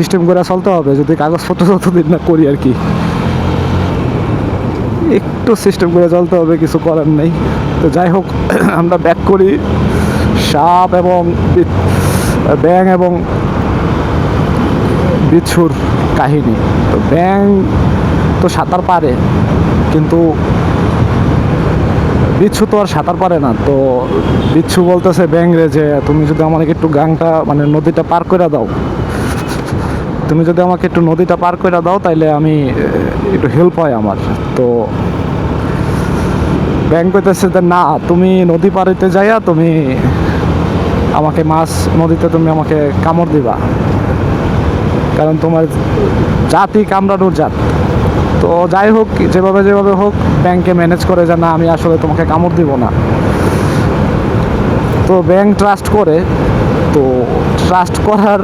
System করে চলতে হবে, যদি কাগজপত্র যতদিন না করি আর কি, একটু সিস্টেম করে চলতে হবে, কিছু করার নেই। তো যাই হোক, আমরা ব্যাক করি সাপ এবং ব্যাং এবং বিচ্ছুর কাহিনী। তো ব্যাং তো সাঁতার পারে, কিন্তু বিচ্ছু তো আর সাঁতার পারে না। তো বিচ্ছু বলতেছে ব্যাং রে যে তুমি যদি আমাকে একটু গাংটা মানে নদীটা পার করে দাও, তুমি যদি আমাকে একটু নদীটা পার করে দাও তাইলে আমি একটু হেল্প হয় আমার। তো ব্যাং কইতেছে যে না, তুমি নদী পাড়িতে যাইয়া তুমি আমাকে মাছ নদীতে তুমি আমাকে কামড় দিবা, কারণ তোমার জাতই কামড়ানোর জাত। তো যাই হোক, যেভাবে হোক ব্যাংকে ম্যানেজ করে যে না, আমি আসলে তোমাকে কামড় দিব না। তো ব্যাংক ট্রাস্ট করে। তো ট্রাস্ট করার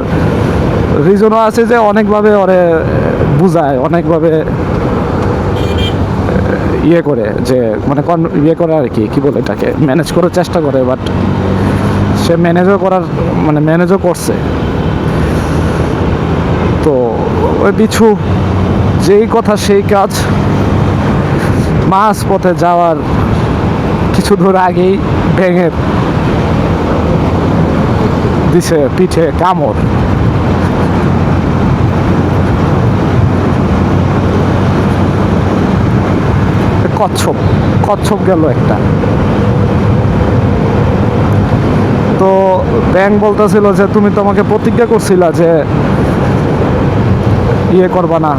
রিজনও আছে যে অনেকভাবে ওরে বুঝায়, অনেকভাবে ইয়ে করে, যে মানে ইয়ে করে আর কি, কী বলে এটাকে, ম্যানেজ করার চেষ্টা করে। বাট সে ম্যানেজও করছে। তো ওই বিচ্ছু যেই কথা সেই কাজ, মাঝ পথে যাওয়ার কিছু দূর আগেই ব্যাঙের দিছে পিঠে কামড়। কচ্ছপ গেল একটা। তো ব্যাং বলতেছিল যে তুমি তো আমাকে প্রতিজ্ঞা করছিলা যে ইয়ে করবা না,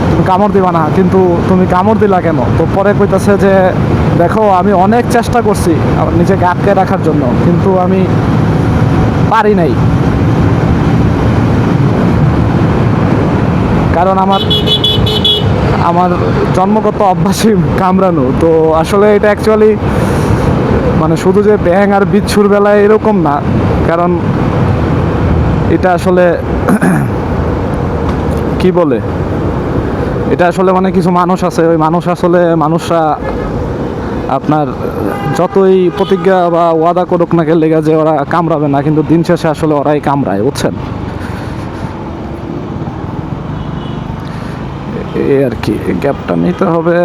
তুমি কামড় দিবা না, কিন্তু তুমি কামড় দিলা কেন? তো পরে কইতাছে যে দেখো, আমি অনেক চেষ্টা করছি আমার নিজেকে আটকে রাখার জন্য, কিন্তু আমি পারি নাই, কারণ আমার জন্মগত অভ্যাসই কামড়ানো। তো আসলে এটা অ্যাকচুয়ালি মানে শুধু যে ব্যাং আর বিচ্ছুর বেলায় এরকম না, কারণ এটা আসলে কি বলে, এটা আসলে মানে কিছু মানুষ আছে, ওই মানুষরা আপনার যতই প্রতিজ্ঞা বা ওয়াদা করুক না গেলে যে ওরা কামড়াবে না, কিন্তু দিন শেষে আসলে ওরাই কামড়ায়, বুঝছেন? এই আর কি, গ্যাপটা নিতে হবে।